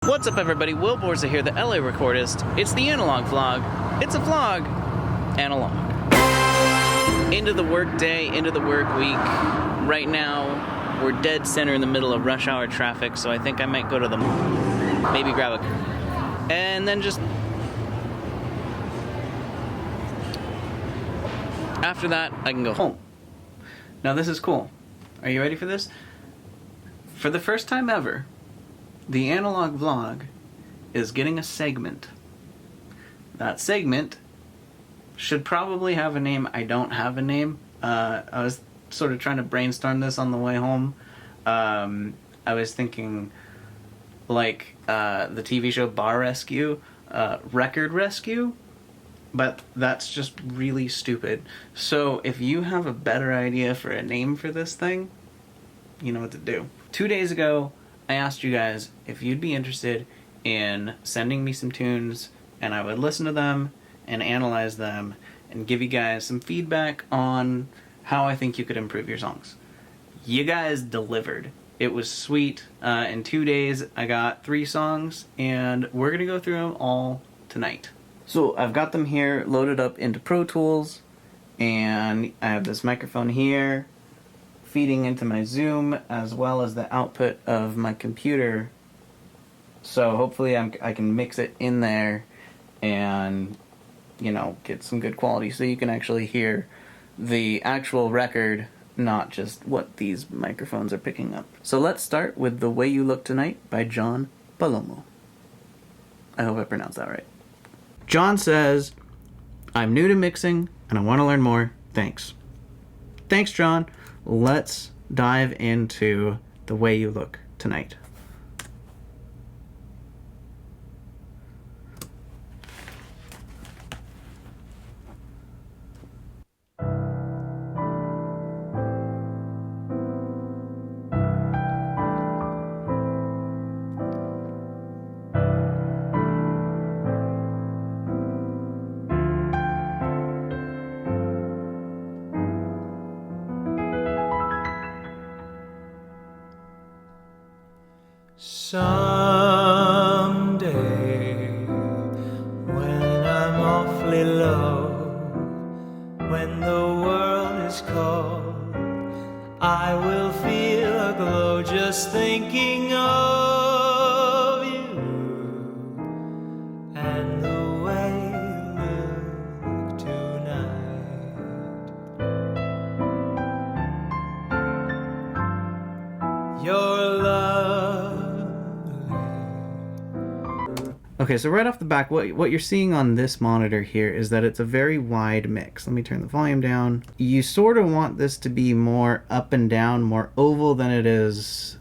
What's up, everybody? Will Borza here, the LA recordist. It's the analog vlog. It's a vlog. Analog. Into the work day, into the work week. Right now, we're dead center in the middle of rush hour traffic, so I think I might go to the mall, maybe grab a... and then just... after that, I can go home. Now this is cool. Are you ready for this? For the first time ever, the analog vlog is getting a segment. That segment should probably have a name. I don't have a name. I was sort of trying to brainstorm this on the way home. I was thinking like the TV show Bar Rescue, Record Rescue, but that's just really stupid. So if you have a better idea for a name for this thing, you know what to do. 2 days ago, I asked you guys if you'd be interested in sending me some tunes, and I would listen to them and analyze them and give you guys some feedback on how I think you could improve your songs. You guys delivered. It was sweet. In 2 days, I got 3 songs, and we're gonna go through them all tonight. So I've got them here loaded up into Pro Tools, and I have this microphone here feeding into my Zoom as well as the output of my computer. So hopefully I can mix it in there and, you know, get some good quality so you can actually hear the actual record, not just what these microphones are picking up. So let's start with The Way You Look Tonight by John Palomo. I hope I pronounced that right. John says, "I'm new to mixing and I want to learn more. Thanks." Thanks, John. Let's dive into The Way You Look Tonight. Someday, when I'm awfully low, when the world is cold, I will feel a glow just thinking of you and the way you look tonight. Your love. Okay, so right off the back, what you're seeing on this monitor here is that it's a very wide mix. Let me turn the volume down. You sort of want this to be more up and down, more oval than it is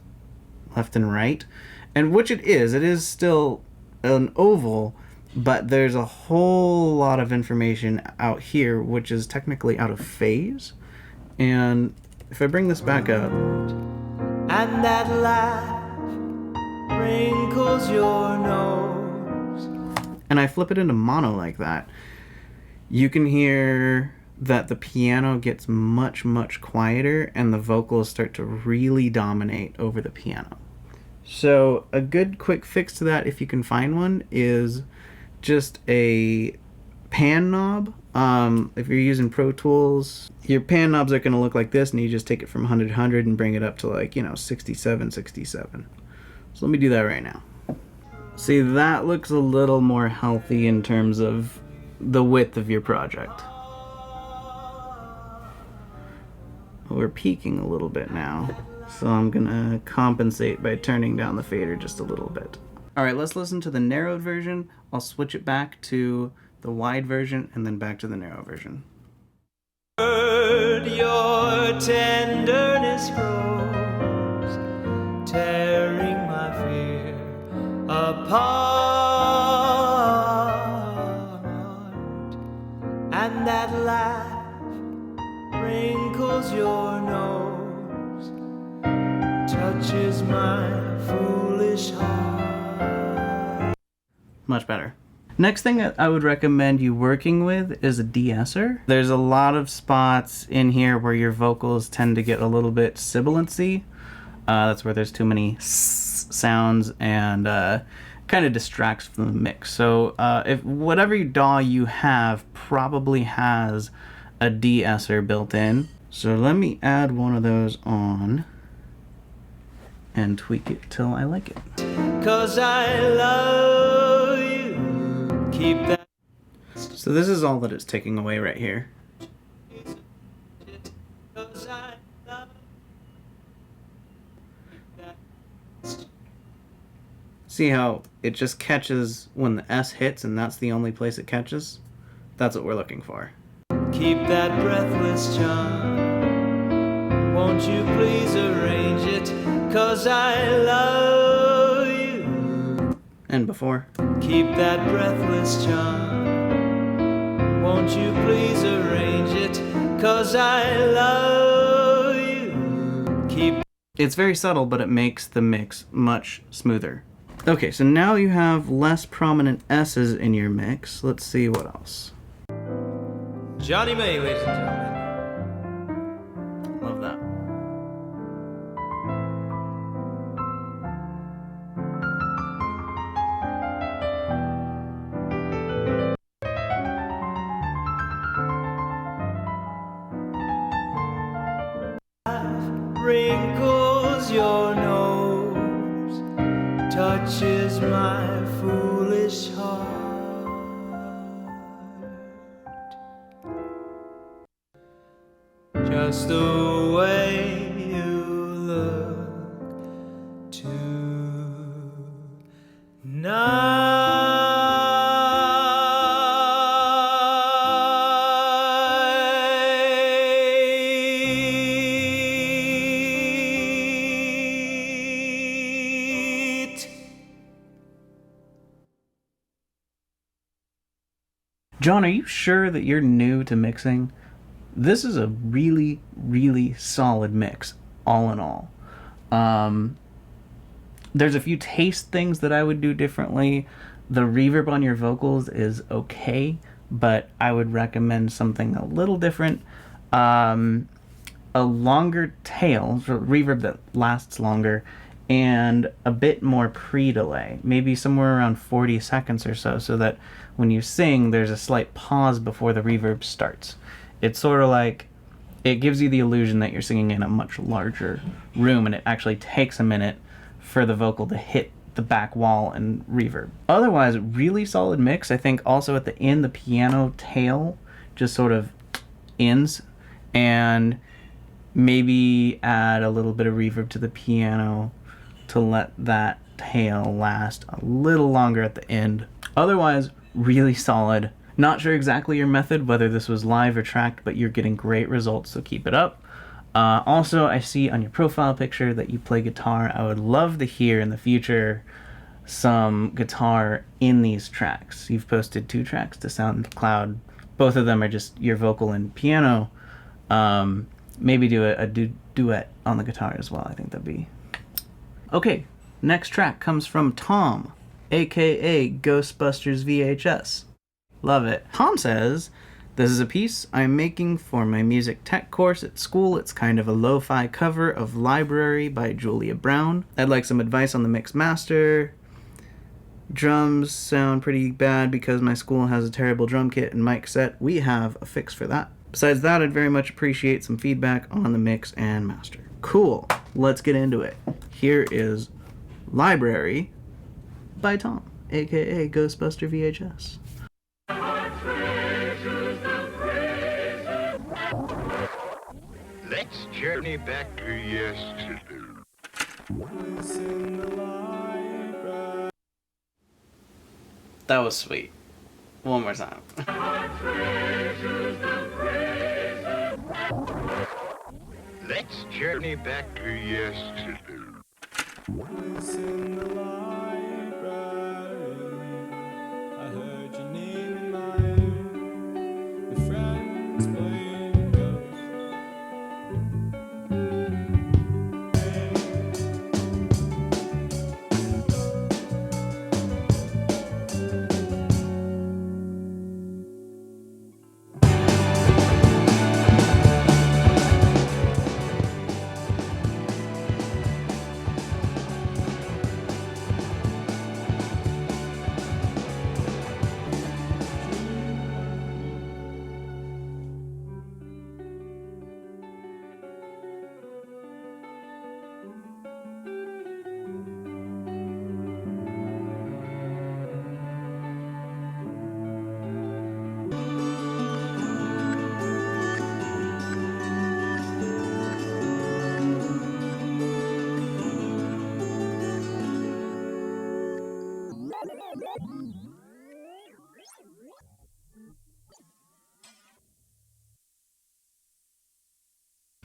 left and right. And which it is still an oval, but there's a whole lot of information out here which is technically out of phase. And if I bring this back up... and that laugh wrinkles your nose. And I flip it into mono like that, you can hear that the piano gets much, much quieter and the vocals start to really dominate over the piano. So a good quick fix to that, if you can find one, is just a pan knob. If you're using Pro Tools, your pan knobs are going to look like this, and you just take it from 100 to 100 and bring it up to, like, you know, 67, 67. So let me do that right now. See, that looks a little more healthy in terms of the width of your project. We're peaking a little bit now, so I'm gonna compensate by turning down the fader just a little bit. Alright, let's listen to the narrowed version. I'll switch it back to the wide version and then back to the narrow version. Your tenderness grows, tearing my fear apart, and that laugh wrinkles your nose, touches my foolish heart. Much better. Next thing that I would recommend you working with is a de-esser. There's a lot of spots in here where your vocals tend to get a little bit sibilancy. That's where there's too many sounds, and kind of distracts from the mix. So if whatever DAW you have probably has a de-esser built in. So let me add one of those on and tweak it till I like it. 'Cause I love you. Keep that. So this is all that it's taking away right here. 'Cause I love you. See how it just catches when the S hits and that's the only place it catches? That's what we're looking for. Keep that breathless charm. Won't you please arrange it? 'Cause I love you. And before. Keep that breathless charm. Won't you please arrange it? 'Cause I love you. Keep. It's very subtle, but it makes the mix much smoother. Okay, so now you have less prominent S's in your mix. Let's see what else. Johnny May, ladies and gentlemen. Love that. Wrinkles your nose, touches my foolish heart. Just the way you look tonight. John, are you sure that you're new to mixing? This is a really, really solid mix, all in all. There's a few taste things that I would do differently. The reverb on your vocals is okay, but I would recommend something a little different. A longer tail, so reverb that lasts longer, and a bit more pre-delay, maybe somewhere around 40 seconds or so, so that when you sing, there's a slight pause before the reverb starts. It's sort of like, it gives you the illusion that you're singing in a much larger room, and it actually takes a minute for the vocal to hit the back wall and reverb. Otherwise, really solid mix. I think also at the end, the piano tail just sort of ends, and maybe add a little bit of reverb to the piano to let that tail last a little longer at the end. Otherwise, really solid. Not sure exactly your method, whether this was live or tracked, but you're getting great results, so keep it up. Also, I see on your profile picture that you play guitar. I would love to hear in the future some guitar in these tracks. You've posted 2 tracks to SoundCloud. Both of them are just your vocal and piano. Maybe do a duet on the guitar as well. I think that'd be... Okay, next track comes from Tom, aka Ghostbusters VHS. Love it. Tom says, "This is a piece I'm making for my music tech course at school. It's kind of a lo-fi cover of Library by Julia Brown. I'd like some advice on the mix master. Drums sound pretty bad because my school has a terrible drum kit and mic set. We have a fix for that. Besides that, I'd very much appreciate some feedback on the mix and master." Cool. Let's get into it. Here is Library by Tom, aka Ghostbuster VHS. Let's journey back to yesterday. That was sweet. One more time. Let's journey back to yesterday. Was in the library. I heard your name and mine. Your friends playing ghosts.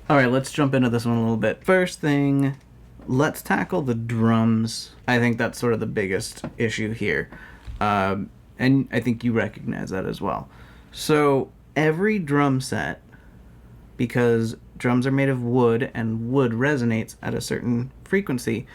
Alright, let's jump into this one a little bit. First thing, let's tackle the drums. I think that's sort of the biggest issue here. And I think you recognize that as well. So, every drum set, because drums are made of wood and wood resonates at a certain frequency,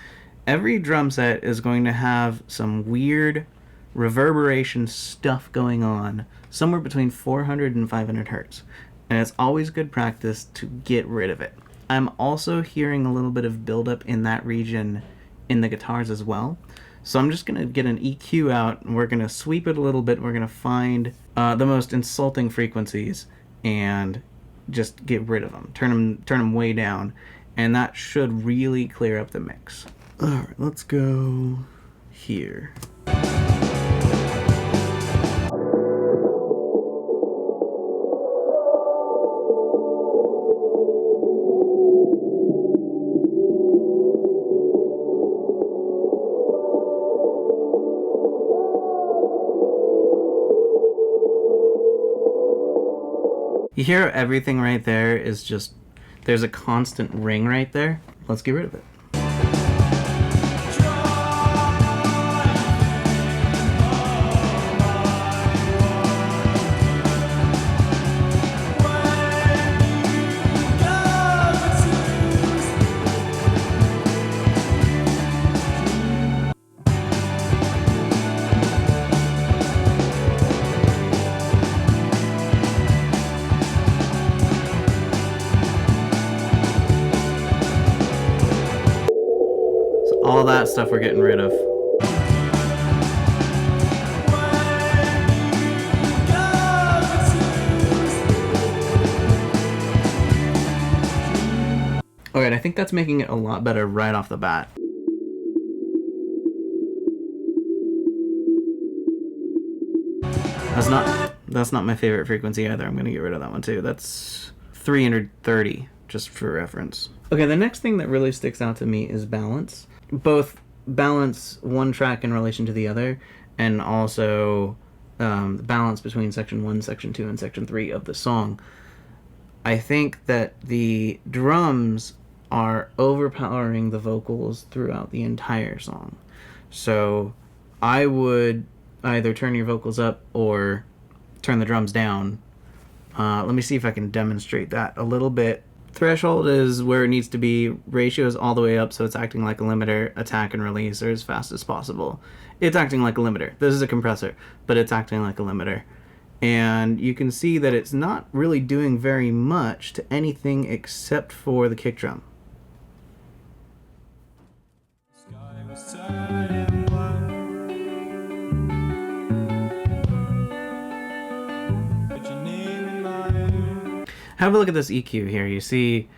every drum set is going to have some weird reverberation stuff going on somewhere between 400 and 500 hertz. And it's always good practice to get rid of it. I'm also hearing a little bit of buildup in that region in the guitars as well. So I'm just going to get an EQ out, and we're going to sweep it a little bit. We're going to find the most insulting frequencies and just get rid of them. Turn them way down. And that should really clear up the mix. Alright, let's go here. You hear everything right there is just, there's a constant ring right there. Let's get rid of it. All that stuff we're getting rid of. Alright, I think that's making it a lot better right off the bat. That's not my favorite frequency either. I'm going to get rid of that one too. That's 330, just for reference. Okay, the next thing that really sticks out to me is balance. Both balance one track in relation to the other, and also the balance between section 1, section 2, and section 3 of the song. I think that the drums are overpowering the vocals throughout the entire song. So I would either turn your vocals up or turn the drums down. Let me see if I can demonstrate that a little bit. Threshold is where it needs to be. Ratio is all the way up, so it's acting like a limiter. Attack and release are as fast as possible. It's acting like a limiter. This is a compressor, but it's acting like a limiter. And you can see that it's not really doing very much to anything except for the kick drum. Sky was turning black. Put your name in mine. Have a look at this EQ here. You see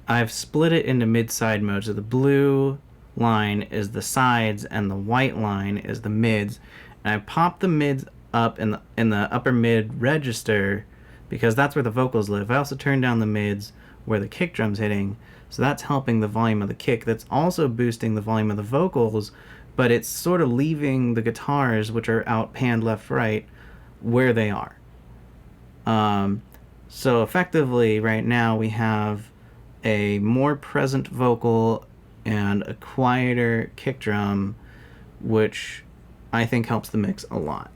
I've split it into mid-side mode. So the blue line is the sides and the white line is the mids. And I popped the mids up in the upper mid register because that's where the vocals live. I also turned down the mids where the kick drum's hitting, so that's helping the volume of the kick. That's also boosting the volume of the vocals, but it's sort of leaving the guitars, which are out panned left right, where they are. So effectively right now we have a more present vocal and a quieter kick drum, which I think helps the mix a lot.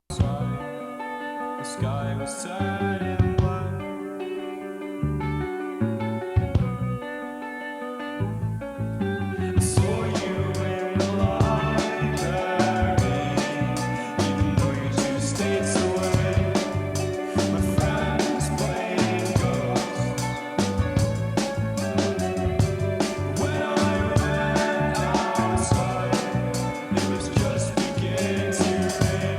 The sky was turning black. I saw you in the library, even though you're 2 states away. My friends playing ghosts. When I went outside, it was just beginning to rain.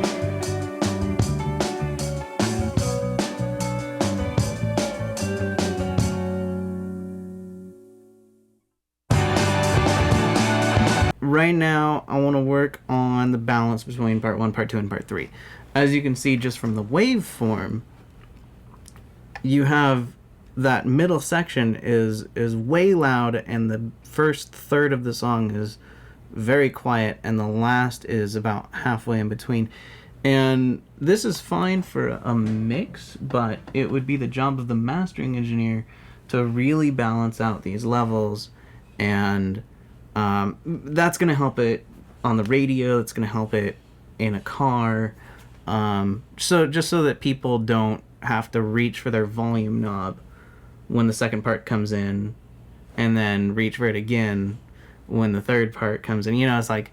Right now, I want to work on the balance between part 1, part 2, and part 3. As you can see just from the waveform, you have that middle section is way loud, and the first third of the song is very quiet, and the last is about halfway in between. And this is fine for a mix, but it would be the job of the mastering engineer to really balance out these levels, and that's going to help it on the radio, it's going to help it in a car, so just so that people don't have to reach for their volume knob when the second part comes in, and then reach for it again when the third part comes in. You know, it's like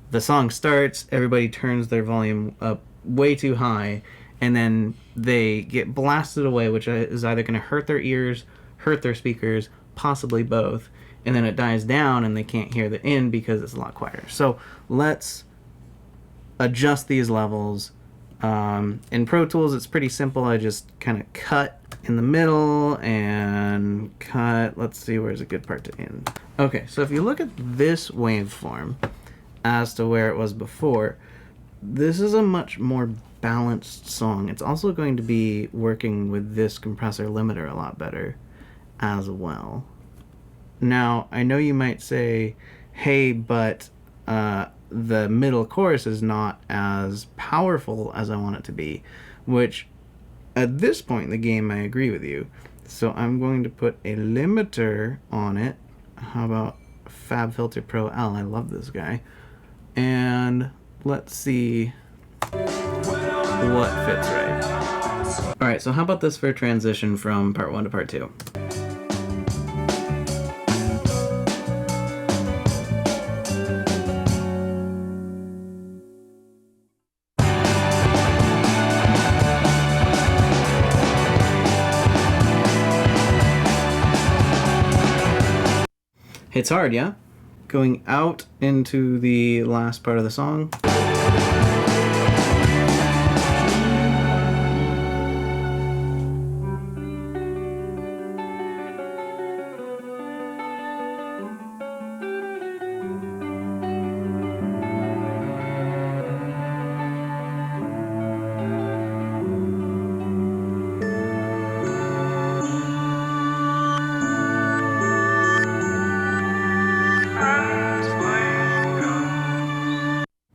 the song starts, everybody turns their volume up way too high, and then they get blasted away, which is either going to hurt their ears, hurt their speakers, possibly both, and then it dies down and they can't hear the end because it's a lot quieter. So let's adjust these levels. In Pro Tools, it's pretty simple. I just kind of cut in the middle and cut. Let's see, where's a good part to end. Okay, so if you look at this waveform as to where it was before, this is a much more balanced song. It's also going to be working with this compressor limiter a lot better as well. Now, I know you might say, hey, but the middle chorus is not as powerful as I want it to be, which at this point in the game I agree with you. So I'm going to put a limiter on it. How about FabFilter Pro L? I love this guy. And let's see what fits right. Alright, so how about this for a transition from part 1 to part 2? It's hard, yeah? Going out into the last part of the song.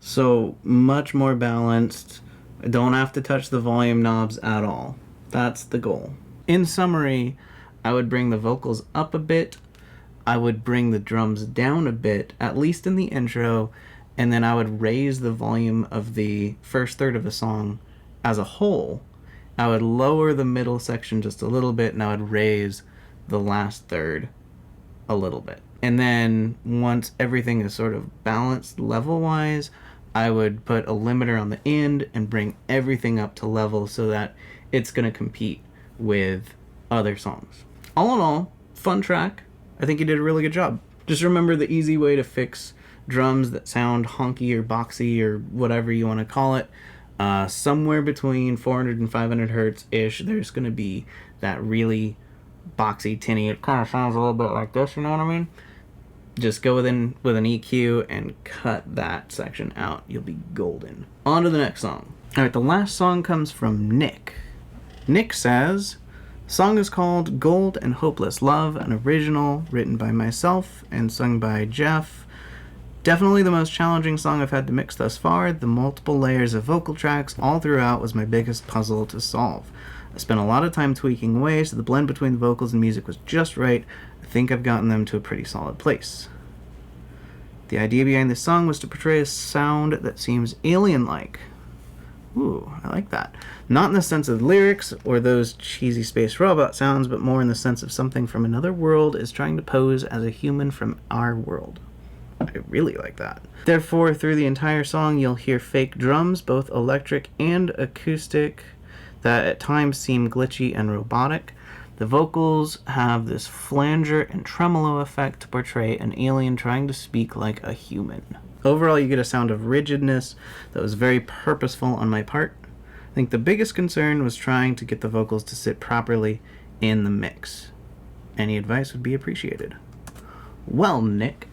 So much more balanced. I don't have to touch the volume knobs at all. That's the goal. In summary, I would bring the vocals up a bit. I would bring the drums down a bit, at least in the intro, and then I would raise the volume of the first third of the song as a whole. I would lower the middle section just a little bit, and I would raise the last third a little bit. And then once everything is sort of balanced level-wise, I would put a limiter on the end and bring everything up to level so that it's going to compete with other songs. All in all, fun track. I think you did a really good job. Just remember the easy way to fix drums that sound honky or boxy or whatever you want to call it. Somewhere between 400 and 500 hertz-ish, there's going to be that really boxy, tinny. It kind of sounds a little bit like this, you know what I mean? Just go with an EQ and cut that section out. You'll be golden. On to the next song. Alright, the last song comes from Nick. Nick says, song is called Gold and Hopeless Love, an original written by myself and sung by Jeff. Definitely the most challenging song I've had to mix thus far. The multiple layers of vocal tracks all throughout was my biggest puzzle to solve. I spent a lot of time tweaking away so the blend between the vocals and music was just right. I think I've gotten them to a pretty solid place. The idea behind this song was to portray a sound that seems alien-like. Ooh, I like that. Not in the sense of lyrics or those cheesy space robot sounds, but more in the sense of something from another world is trying to pose as a human from our world. I really like that. Therefore, through the entire song, you'll hear fake drums, both electric and acoustic, that at times seem glitchy and robotic. The vocals have this flanger and tremolo effect to portray an alien trying to speak like a human. Overall, you get a sound of rigidness that was very purposeful on my part. I think the biggest concern was trying to get the vocals to sit properly in the mix. Any advice would be appreciated. Well, Nick,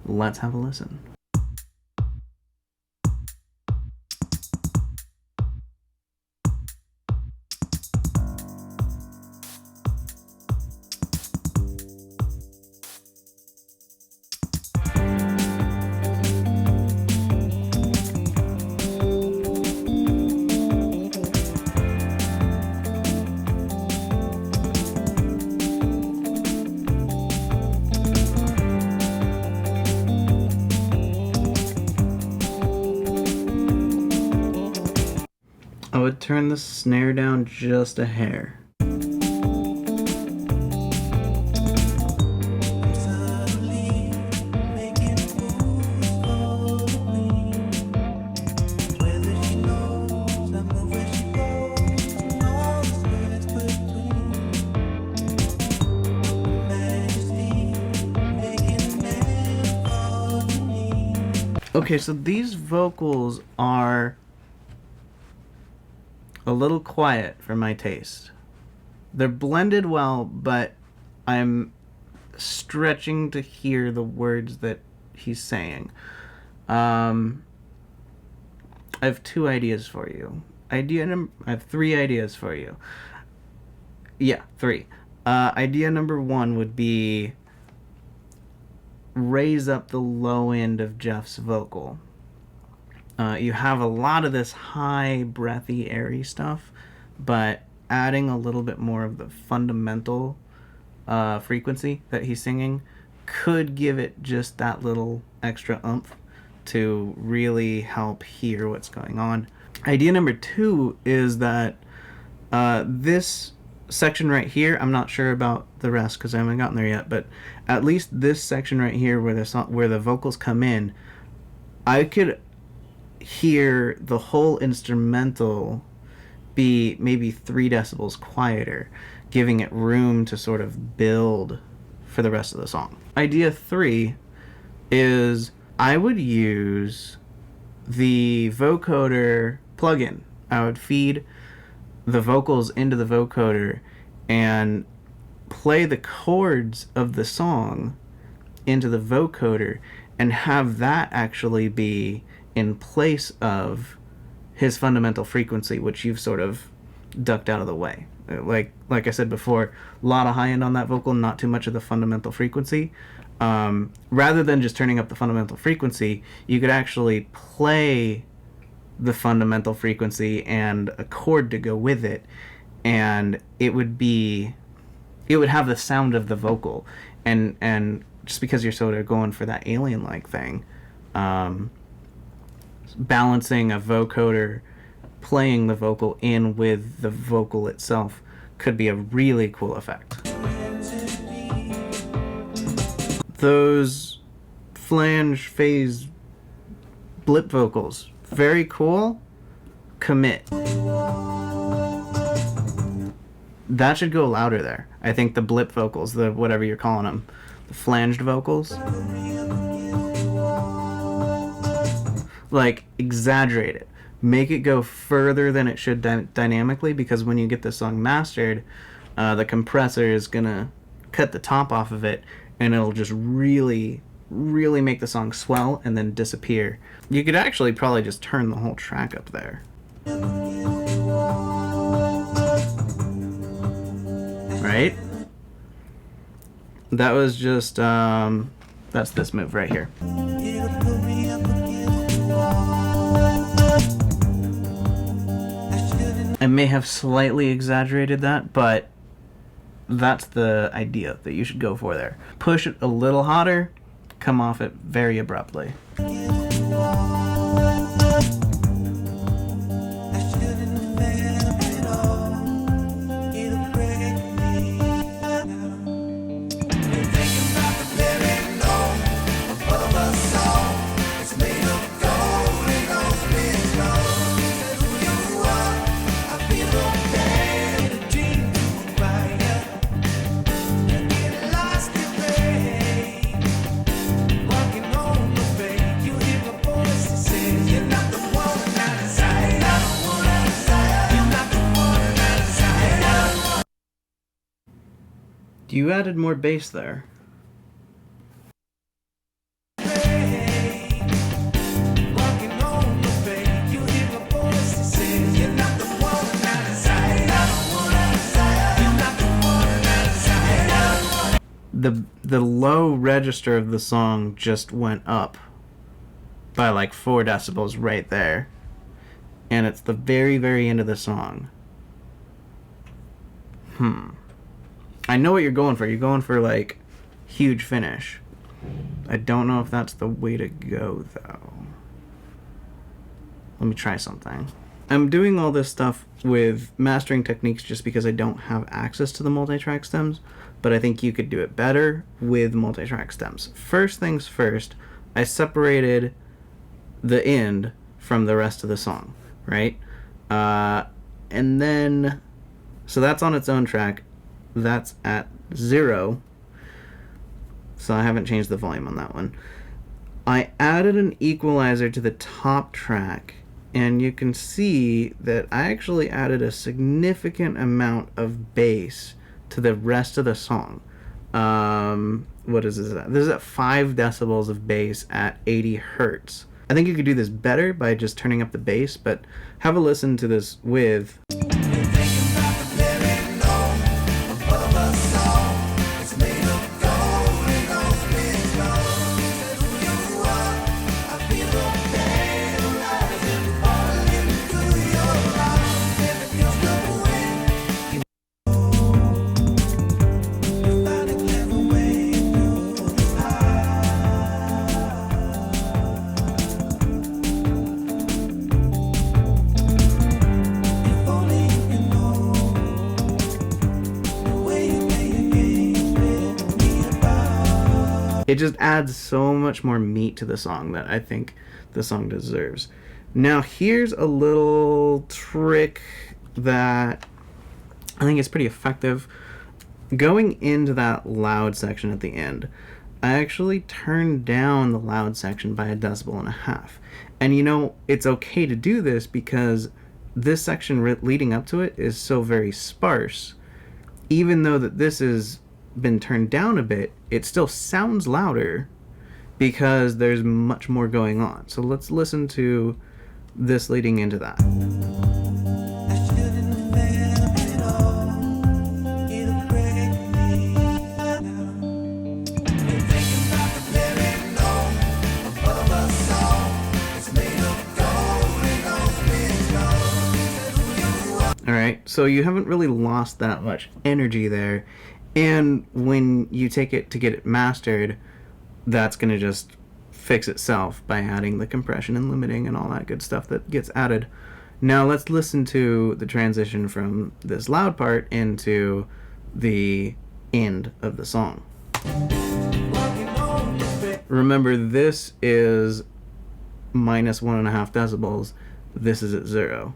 let's have a listen. I would turn the snare down just a hair. Okay, so these vocals are a little quiet for my taste. They're blended well, but I'm stretching to hear the words that he's saying. I have two ideas for you. I have three ideas for you. Yeah, three. Idea number one would be raise up the low end of Jeff's vocal. You have a lot of this high, breathy, airy stuff, but adding a little bit more of the fundamental frequency that he's singing could give it just that little extra oomph to really help hear what's going on. Idea number two is that this section right here, I'm not sure about the rest because I haven't gotten there yet, but at least this section right here where the vocals come in, I could hear the whole instrumental be maybe 3 decibels quieter, giving it room to sort of build for the rest of the song. Idea 3 is I would use the vocoder plugin. I would feed the vocals into the vocoder and play the chords of the song into the vocoder and have that actually be in place of his fundamental frequency, which you've sort of ducked out of the way. Like I said before, a lot of high end on that vocal, not too much of the fundamental frequency. Rather than just turning up the fundamental frequency, you could actually play the fundamental frequency and a chord to go with it, and it would have the sound of the vocal, and just because you're sort of going for that alien-like thing, balancing a vocoder, playing the vocal in with the vocal itself could be a really cool effect. Those flange phase blip vocals, very cool. Commit. That should go louder there. I think the blip vocals, the whatever you're calling them, the flanged vocals, like exaggerate it. Make it go further than it should dynamically, because when you get the song mastered, the compressor is gonna cut the top off of it, and it'll just really make the song swell and then disappear. You could actually probably just turn the whole track up there. Right? That was just, that's this move right here. I may have slightly exaggerated that, but that's the idea that you should go for there. Push it a little hotter, come off it very abruptly. You added more bass there. The low register of the song just went up by like 4 decibels right there. And it's the very end of the song. I know what you're going for. You're going for like huge finish. I don't know if that's the way to go though. Let me try something. I'm doing all this stuff with mastering techniques just because I don't have access to the multi-track stems, but I think you could do it better with multi-track stems. First things first, I separated the end from the rest of the song, right? And then, so that's on its own track. That's at 0. So I haven't changed the volume on that one. I added an equalizer to the top track, and you can see that I actually added a significant amount of bass to the rest of the song. What is this at? This is at 5 decibels of bass at 80 hertz. I think you could do this better by just turning up the bass, but have a listen to this with... It just adds so much more meat to the song that I think the song deserves. Now here's a little trick that I think is pretty effective. Going into that loud section at the end, I actually turned down the loud section by 1.5 decibels. And you know, it's okay to do this because this section leading up to it is so very sparse. Even though that this has been turned down a bit, it still sounds louder because there's much more going on. So let's listen to this leading into that. Alright, so you haven't really lost that much energy there. And when you take it to get it mastered, that's going to just fix itself by adding the compression and limiting and all that good stuff that gets added. Now let's listen to the transition from this loud part into the end of the song. Remember, this is minus 1.5 decibels. This is at 0.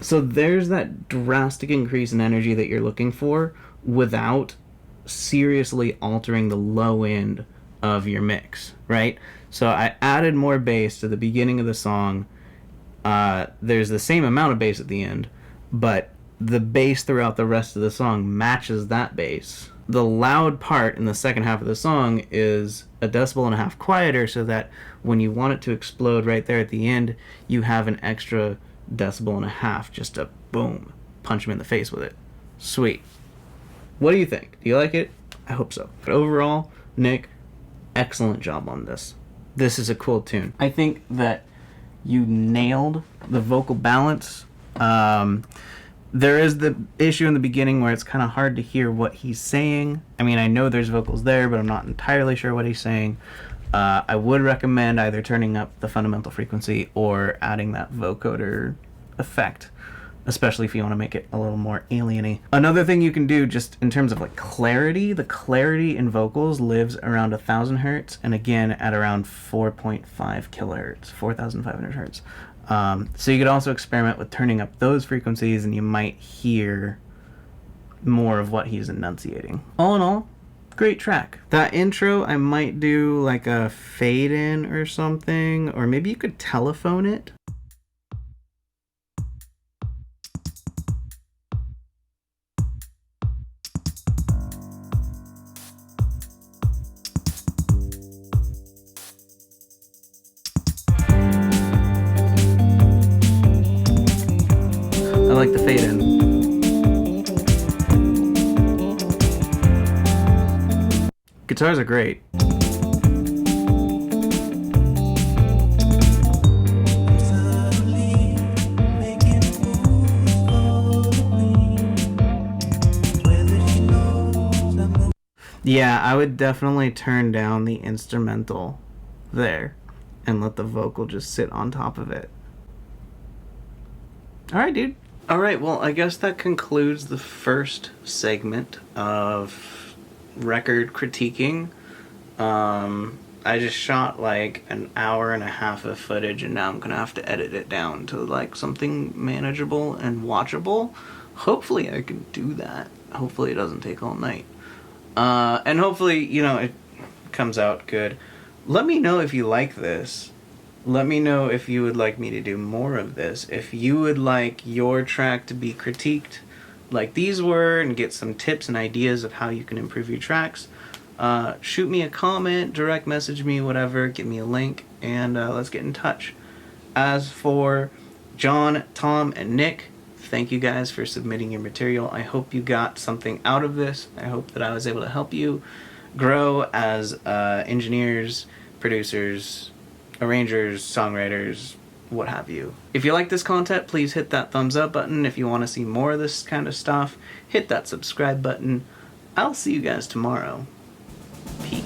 So there's that drastic increase in energy that you're looking for without seriously altering the low end of your mix, right? So I added more bass to the beginning of the song. There's the same amount of bass at the end, but the bass throughout the rest of the song matches that bass. The loud part in the second half of the song is 1.5 decibels quieter, so that when you want it to explode right there at the end, you have an extra 1.5 decibels just to boom, punch him in the face with it. Sweet. What do you think? Do you like it? I hope so. But overall, Nick, excellent job on this. This is a cool tune. I think that you nailed the vocal balance. There is the issue in the beginning where it's kind of hard to hear what he's saying. I mean, I know there's vocals there, but I'm not entirely sure what he's saying. I would recommend either turning up the fundamental frequency or adding that vocoder effect, especially if you want to make it a little more alien-y. Another thing you can do just in terms of like clarity, the clarity in vocals lives around 1,000 hertz and again at around 4.5 kilohertz, 4,500 hertz. So you could also experiment with turning up those frequencies and you might hear more of what he's enunciating. All in all, great track. That intro, I might do like a fade in or something, or maybe you could telephone it. I like the fade in. Guitars are great. Yeah, I would definitely turn down the instrumental there and let the vocal just sit on top of it. Alright, dude. Alright, well, I guess that concludes the first segment of record critiquing. I just shot like an hour and a half of footage, and now I'm gonna have to edit it down to like something manageable and watchable. Hopefully I can do that. Hopefully it doesn't take all night. And hopefully, you know, it comes out good. Let me know if you like this. Let me know if you would like me to do more of this. If you would like your track to be critiqued like these were and get some tips and ideas of how you can improve your tracks, shoot me a comment, direct message me, whatever, give me a link, and let's get in touch. As for John, Tom, and Nick, thank you guys for submitting your material. I hope you got something out of this. I hope that I was able to help you grow as engineers, producers, arrangers, songwriters, what have you. If you like this content, please hit that thumbs up button. If you want to see more of this kind of stuff, hit that subscribe button. I'll see you guys tomorrow. Peace.